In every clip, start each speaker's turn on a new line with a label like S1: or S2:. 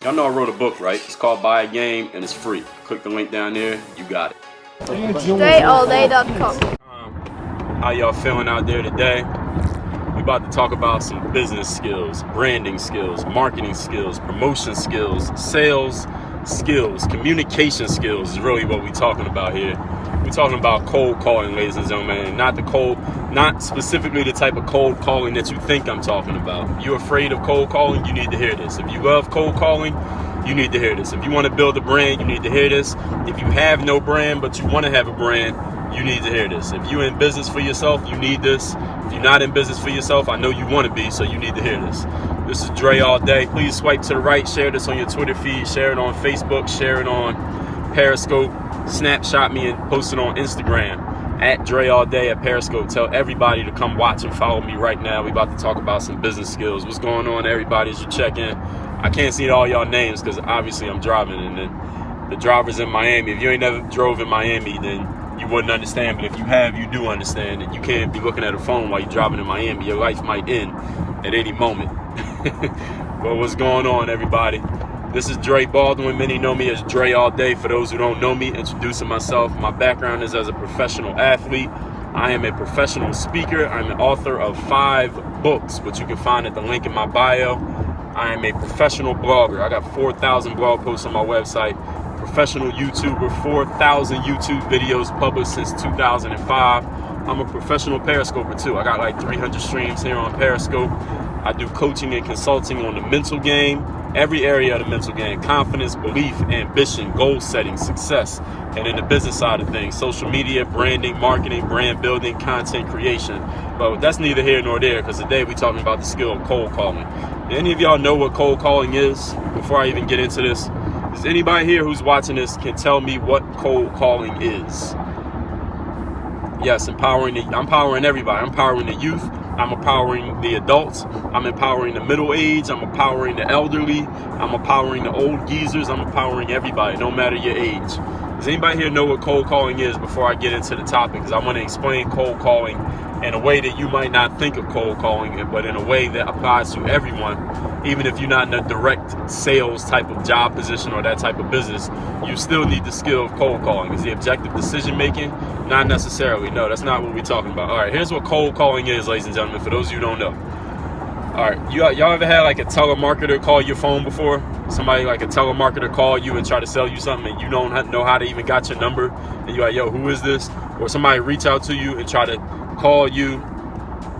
S1: Y'all know I wrote a book, right? It's called Buy a Game, and it's free. Click the link down there. You got it.
S2: DreAllDay.com.
S1: How y'all feeling out there today? We about to talk about some business skills, branding skills, marketing skills, promotion skills, sales skills, communication skills is really what we're talking about here. We're talking about cold calling, ladies and gentlemen, not specifically the type of cold calling that you think I'm talking about. You're afraid of cold calling, you need to hear this. If you love cold calling, you need to hear this. If you want to build a brand, you need to hear this. If you have no brand, but you want to have a brand, you need to hear this. If you're in business for yourself, you need this. If you're not in business for yourself, I know you want to be, so you need to hear this. This is Dre All Day. Please swipe to the right, share this on your Twitter feed, share it on Facebook, share it on Periscope, snapshot me and post it on Instagram at Dre All Day at Periscope. Tell everybody to come watch and follow me right now. We about to talk about some business skills. What's going on, everybody, as you check in? I can't see all y'all names because obviously I'm driving, and then the driver's in Miami. If you ain't never drove in Miami, then you wouldn't understand. But if you have, you do understand. And you can't be looking at a phone while you're driving in Miami. Your life might end at any moment. But what's going on, everybody? This is Dre Baldwin. Many know me as Dre All Day. For those who don't know me, introducing myself. My background is as a professional athlete. I am a professional speaker. I'm the author of 5 books, which you can find at the link in my bio. I am a professional blogger. I got 4,000 blog posts on my website. Professional YouTuber, 4,000 YouTube videos published since 2005. I'm a professional Periscoper too. I got like 300 streams here on Periscope. I do coaching and consulting on the mental game, every area of the mental game: confidence, belief, ambition, goal setting, success. And in the business side of things, social media, branding, marketing, brand building, content creation. But that's neither here nor there, because today we're talking about the skill of cold calling. Do any of y'all know what cold calling is? Before I even get into this, does anybody here who's watching this can tell me what cold calling is? Yes, I'm empowering everybody. I'm empowering the youth. I'm empowering the adults. I'm empowering the middle age. I'm empowering the elderly. I'm empowering the old geezers. I'm empowering everybody, no matter your age. Does anybody here know what cold calling is before I get into the topic? Because I want to explain cold calling in a way that you might not think of cold calling, but in a way that applies to everyone. Even if you're not in a direct sales type of job position or that type of business, you still need the skill of cold calling. Is the objective decision making? Not necessarily. No, that's not what we're talking about. All right, here's what cold calling is, ladies and gentlemen, for those of you who don't know. All right, y'all ever had like a telemarketer call your phone before? Somebody like a telemarketer call you and try to sell you something, and you don't know how to even got your number, and you're like, yo, who is this? Or somebody reach out to you and try to call you,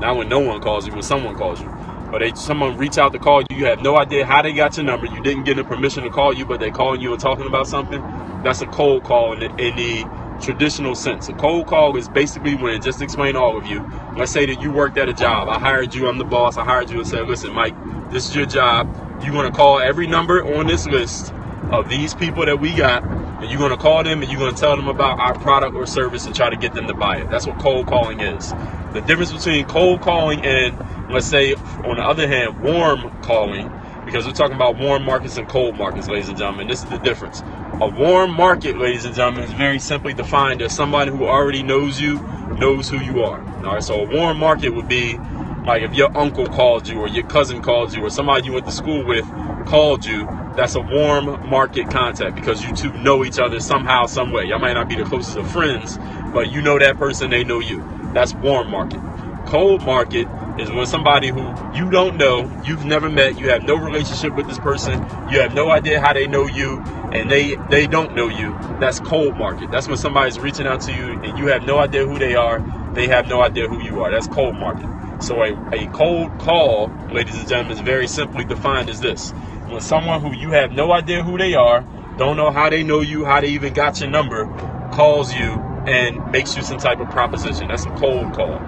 S1: not when no one calls you, when someone calls you. But someone reach out to call you, you have no idea how they got your number, you didn't get the permission to call you, but they calling you and talking about something. That's a cold call in the traditional sense. A cold call is basically when, just to explain to all of you, let's say that you worked at a job. I hired you, I'm the boss. I hired you and said, listen, Mike, this is your job. You're going to call every number on this list of these people that we got, and you're going to call them and you're going to tell them about our product or service and try to get them to buy it. That's what cold calling is. The difference between cold calling and, let's say, on the other hand, warm calling, because we're talking about warm markets and cold markets, ladies and gentlemen. This is the difference. A warm market, ladies and gentlemen, is very simply defined as somebody who already knows you, knows who you are. All right, so a warm market would be like if your uncle called you or your cousin called you or somebody you went to school with called you. That's a warm market contact because you two know each other somehow, some way. Y'all might not be the closest of friends, but you know that person, they know you. That's warm market. Cold market is when somebody who you don't know, you've never met, you have no relationship with this person, you have no idea how they know you, and they don't know you. That's cold market. That's when somebody's reaching out to you and you have no idea who they are, they have no idea who you are. That's cold market. So a cold call, ladies and gentlemen, is very simply defined as this. When someone who you have no idea who they are, don't know how they know you, how they even got your number, calls you and makes you some type of proposition. That's a cold call.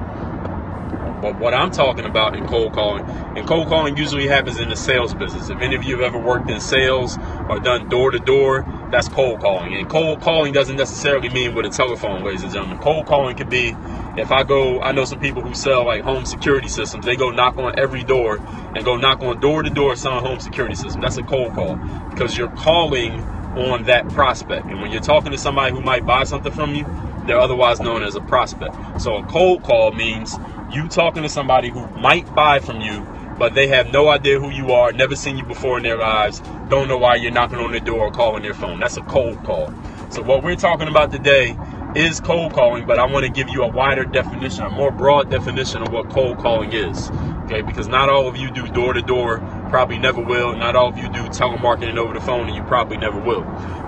S1: But what I'm talking about in cold calling usually happens in the sales business. If any of you have ever worked in sales or done door-to-door, that's cold calling. And cold calling doesn't necessarily mean with a telephone, ladies and gentlemen. Cold calling could be, if I know some people who sell like home security systems. They go knock on every door and go knock on door-to-door selling home security systems. That's a cold call because you're calling on that prospect. And when you're talking to somebody who might buy something from you, they're otherwise known as a prospect. So a cold call means you talking to somebody who might buy from you, but they have no idea who you are, never seen you before in their lives, don't know why you're knocking on their door or calling their phone. That's a cold call. So what we're talking about today is cold calling, but I want to give you a wider definition, a more broad definition of what cold calling is. Okay, because not all of you do door-to-door, probably never will. Not all of you do telemarketing over the phone, and you probably never will.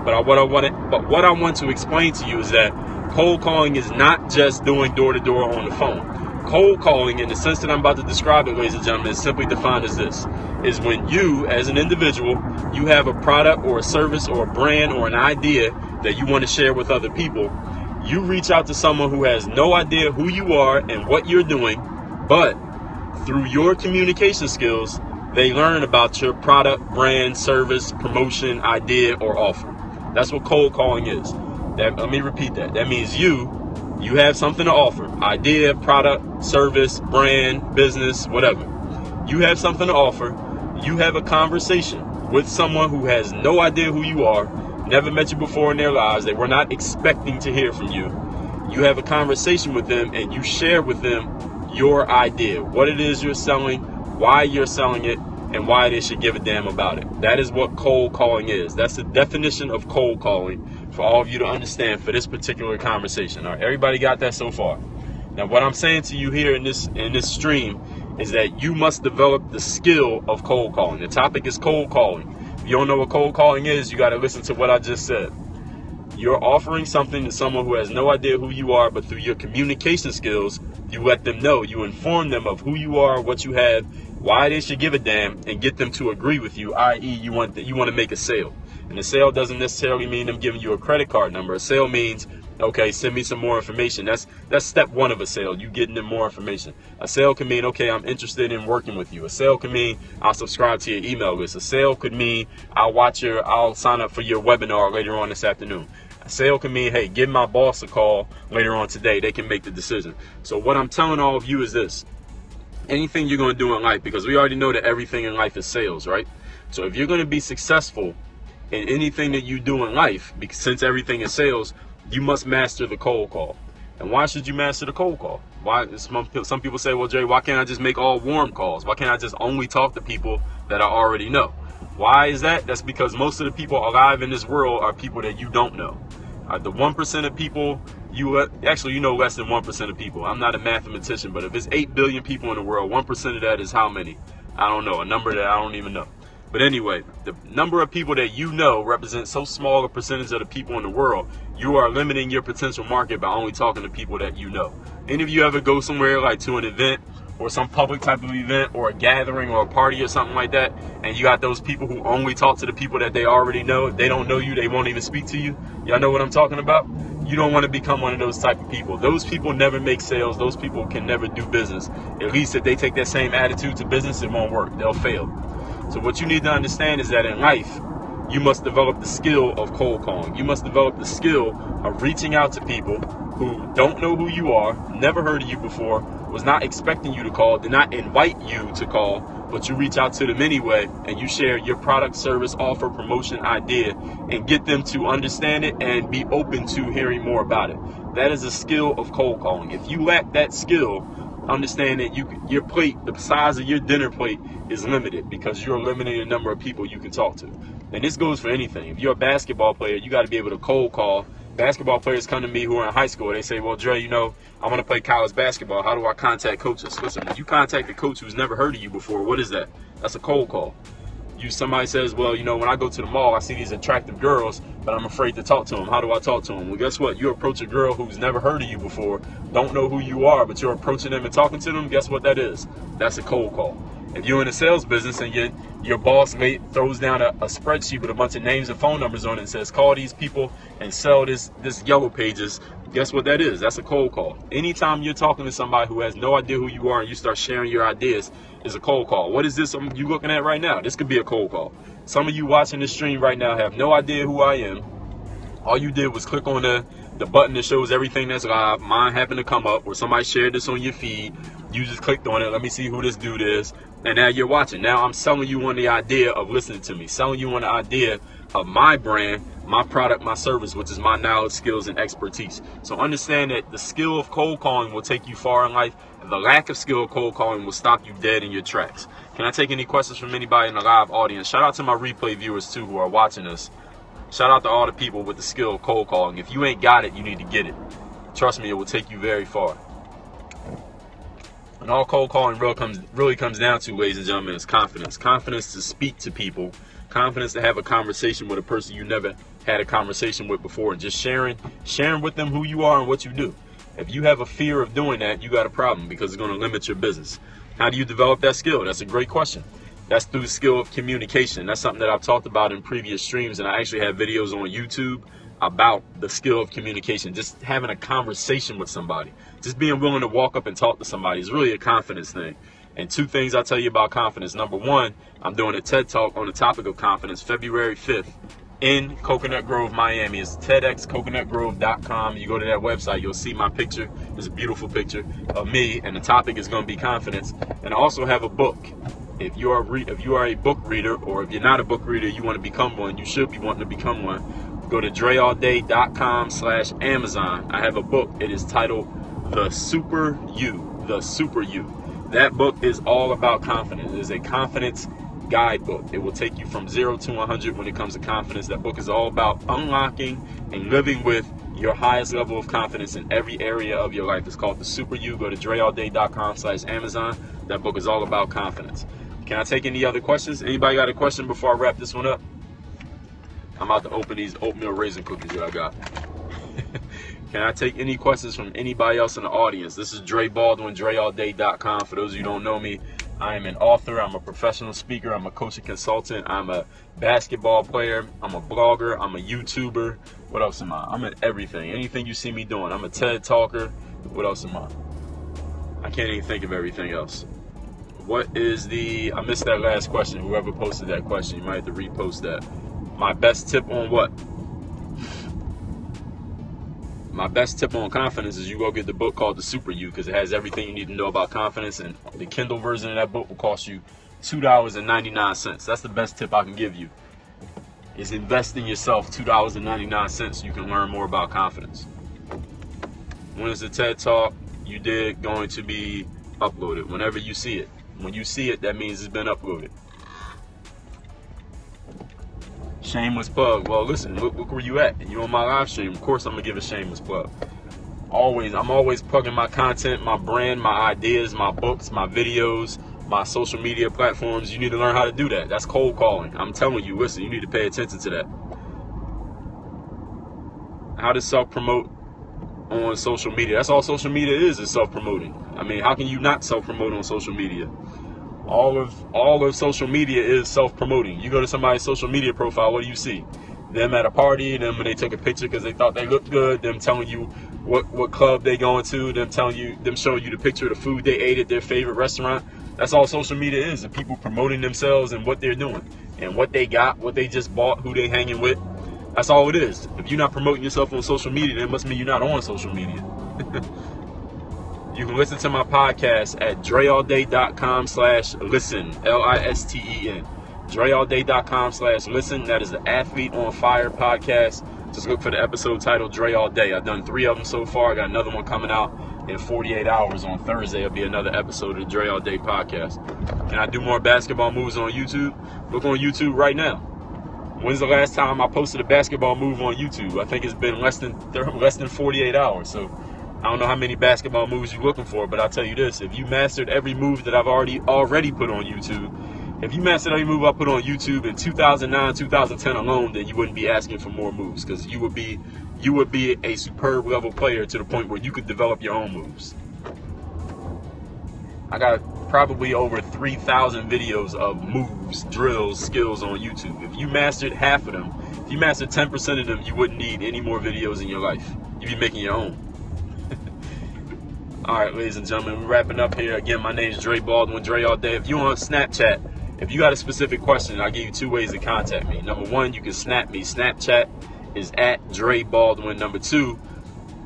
S1: But what I want to explain to you is that cold calling is not just doing door-to-door on the phone. Cold calling, in the sense that I'm about to describe it, ladies and gentlemen, is simply defined as this: is when you, as an individual, you have a product or a service or a brand or an idea that you want to share with other people. You reach out to someone who has no idea who you are and what you're doing, but through your communication skills, they learn about your product, brand, service, promotion, idea, or offer. That's what cold calling is. Let me repeat that. That means you have something to offer. Idea, product, service, brand, business, whatever. You have something to offer. You have a conversation with someone who has no idea who you are, never met you before in their lives. They were not expecting to hear from you. You have a conversation with them and you share with them your idea, what it is you're selling, why you're selling it, and why they should give a damn about it. That is what cold calling is. That's the definition of cold calling for all of you to understand for this particular conversation. All right, everybody got that so far? Now, what I'm saying to you here in this stream is that you must develop the skill of cold calling. The topic is cold calling. If you don't know what cold calling is, you got to listen to what I just said. You're offering something to someone who has no idea who you are, but through your communication skills, you let them know, you inform them of who you are, what you have, why they should give a damn, and get them to agree with you, i.e. you want to make a sale. And a sale doesn't necessarily mean them giving you a credit card number. A sale means, okay, send me some more information. That's step one of a sale, you getting them more information. A sale can mean, okay, I'm interested in working with you. A sale can mean I'll subscribe to your email list. A sale could mean I'll sign up for your webinar later on this afternoon. A sale can mean, hey, give my boss a call later on today. They can make the decision. So what I'm telling all of you is this: anything you're going to do in life, because we already know that everything in life is sales, right? So if you're going to be successful in anything that you do in life, because since everything is sales, you must master the cold call. And why should you master the cold call? Why? Some people say, well, Jay, why can't I just make all warm calls? Why can't I just only talk to people that I already know? Why is that? That's because most of the people alive in this world are people that you don't know. The 1% of people, you know less than 1% of people. I'm not a mathematician, but if it's 8 billion people in the world, 1% of that is how many? I don't know, a number that I don't even know. But anyway, the number of people that you know represents so small a percentage of the people in the world, you are limiting your potential market by only talking to people that you know. Any of you ever go somewhere like to an event or some public type of event or a gathering or a party or something like that, and you got those people who only talk to the people that they already know? They don't know you, they won't even speak to you. Y'all know what I'm talking about? You don't want to become one of those type of people. Those people never make sales. Those people can never do business. At least if they take that same attitude to business, it won't work. They'll fail. So what you need to understand is that in life, you must develop the skill of cold calling. You must develop the skill of reaching out to people who don't know who you are, never heard of you before, was not expecting you to call, did not invite you to call, but you reach out to them anyway, and you share your product, service, offer, promotion, idea, and get them to understand it and be open to hearing more about it. That is a skill of cold calling. If you lack that skill, understand that your plate, the size of your dinner plate, is limited because you're limiting the number of people you can talk to. And this goes for anything. If you're a basketball player, you got to be able to cold call. Basketball players come to me who are in high school. They say, well, Dre, I want to play college basketball. How do I contact coaches? Listen, when you contact a coach who's never heard of you before, what is that? That's a cold call. Somebody says, well, when I go to the mall, I see these attractive girls, but I'm afraid to talk to them. How do I talk to them? Well, guess what? You approach a girl who's never heard of you before, don't know who you are, but you're approaching them and talking to them. Guess what that is? That's a cold call. If you're in a sales business and your boss throws down a spreadsheet with a bunch of names and phone numbers on it and says, call these people and sell this yellow pages, guess what that is? That's a cold call. Anytime you're talking to somebody who has no idea who you are and you start sharing your ideas, is a cold call. What is this you looking at right now? This could be a cold call. Some of you watching this stream right now have no idea who I am. All you did was click on the button that shows everything that's live. Mine happened to come up, or somebody shared this on your feed. You just clicked on it. Let me see who this dude is. And now you're watching. Now I'm selling you on the idea of listening to me, selling you on the idea of my brand, my product, my service, which is my knowledge, skills, and expertise. So understand that the skill of cold calling will take you far in life. And the lack of skill of cold calling will stop you dead in your tracks. Can I take any questions from anybody in the live audience? Shout out to my replay viewers too who are watching us. Shout out to all the people with the skill of cold calling. If you ain't got it, you need to get it. Trust me, it will take you very far. And all cold calling really comes down to, ladies and gentlemen, is confidence. Confidence to speak to people. Confidence to have a conversation with a person you never had a conversation with before. And just sharing with them who you are and what you do. If you have a fear of doing that, you got a problem, because it's going to limit your business. How do you develop that skill? That's a great question. That's through the skill of communication. That's something that I've talked about in previous streams, and I actually have videos on YouTube about the skill of communication. Just having a conversation with somebody, just being willing to walk up and talk to somebody is really a confidence thing. And two things I'll tell you about confidence. Number one, I'm doing a TED Talk on the topic of confidence February 5th in Coconut Grove, Miami. It's TEDxCoconutgrove.com. You go to that website, you'll see my picture. It's a beautiful picture of me, and the topic is going to be confidence. And I also have a book. If you are a book reader, or if you're not a book reader, you want to become one, you should be wanting to become one. Go to dreallday.com/Amazon. I have a book. It is titled The Super You. The Super You. That book is all about confidence. It is a confidence guidebook. It will take you from 0 to 100 when it comes to confidence. That book is all about unlocking and living with your highest level of confidence in every area of your life. It's called The Super You. Go to dreallday.com/Amazon. That book is all about confidence. Can I take any other questions? Anybody got a question before I wrap this one up? I'm about to open these oatmeal raisin cookies that I got. Can I take any questions from anybody else in the audience? This is Dre Baldwin, dreallday.com. For those of you who don't know me, I am an author. I'm a professional speaker. I'm a coach and consultant. I'm a basketball player. I'm a blogger. I'm a YouTuber. What else am I? I'm at everything. Anything you see me doing. I'm a TED talker. What else am I? I can't even think of everything else. I missed that last question. Whoever posted that question, you might have to repost that. My best tip on what? My best tip on confidence is you go get the book called The Super You, because it has everything you need to know about confidence, and the Kindle version of that book will cost you $2.99. That's the best tip I can give you, is invest in yourself. $2.99 you can learn more about confidence. When is the TED Talk you did going to be uploaded? Whenever you see it. When you see it, that means it's been uploaded. Shameless plug. Well, listen, look where you at. You on my live stream. Of course, I'm gonna give a shameless plug. I'm always plugging my content, my brand, my ideas, my books, my videos, my social media platforms. You need to learn how to do that. That's cold calling. I'm telling you, listen, you need to pay attention to that. How to self-promote on social media. That's all social media is self-promoting. I mean, how can you not self-promote on social media? All of social media is self-promoting. You go to somebody's social media profile, what do you see? Them at a party, them when they took a picture because they thought they looked good, them telling you what club they going to, them showing you the picture of the food they ate at their favorite restaurant. That's all social media is, the people promoting themselves and what they're doing and what they got, what they just bought, who they hanging with. That's all it is. If you're not promoting yourself on social media, then it must mean you're not on social media. You can listen to my podcast at dreallday.com/listen, LISTEN. dreallday.com/listen. That is the Athlete on Fire podcast. Just look for the episode titled Dre All Day. I've done 3 of them so far. I got another one coming out in 48 hours. On Thursday, it'll be another episode of the Dre All Day podcast. Can I do more basketball moves on YouTube? Look on YouTube right now. When's the last time I posted a basketball move on YouTube? I think it's been less than 48 hours. So I don't know how many basketball moves you're looking for, but I'll tell you this. If you mastered every move that I've already put on YouTube, if you mastered every move I put on YouTube in 2009, 2010 alone, then you wouldn't be asking for more moves, because you would be a superb level player to the point where you could develop your own moves. I got probably over 3,000 videos of moves, drills, skills on YouTube. If you mastered half of them, if you mastered 10% of them, you wouldn't need any more videos in your life. You'd be making your own. All right, ladies and gentlemen, we're wrapping up here. Again, my name is Dre Baldwin, Dre All Day. If you're on Snapchat, if you got a specific question, I'll give you 2 ways to contact me. Number 1, you can snap me. Snapchat is at Dre Baldwin. Number 2,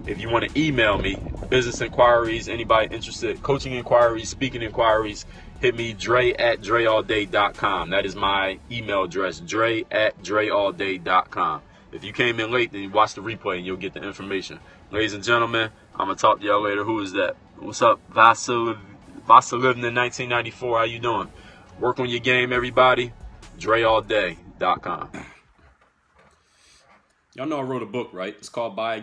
S1: if you want to email me, business inquiries, anybody interested, coaching inquiries, speaking inquiries, hit me, Dre@DreAllDay.com. That is my email address, Dre@DreAllDay.com. If you came in late, then you watch the replay and you'll get the information. Ladies and gentlemen, I'm going to talk to y'all later. Who is that? What's up, Vasilivin in 1994? How you doing? Work on your game, everybody. DreAllDay.com. Y'all know I wrote a book, right? It's called Buy Again.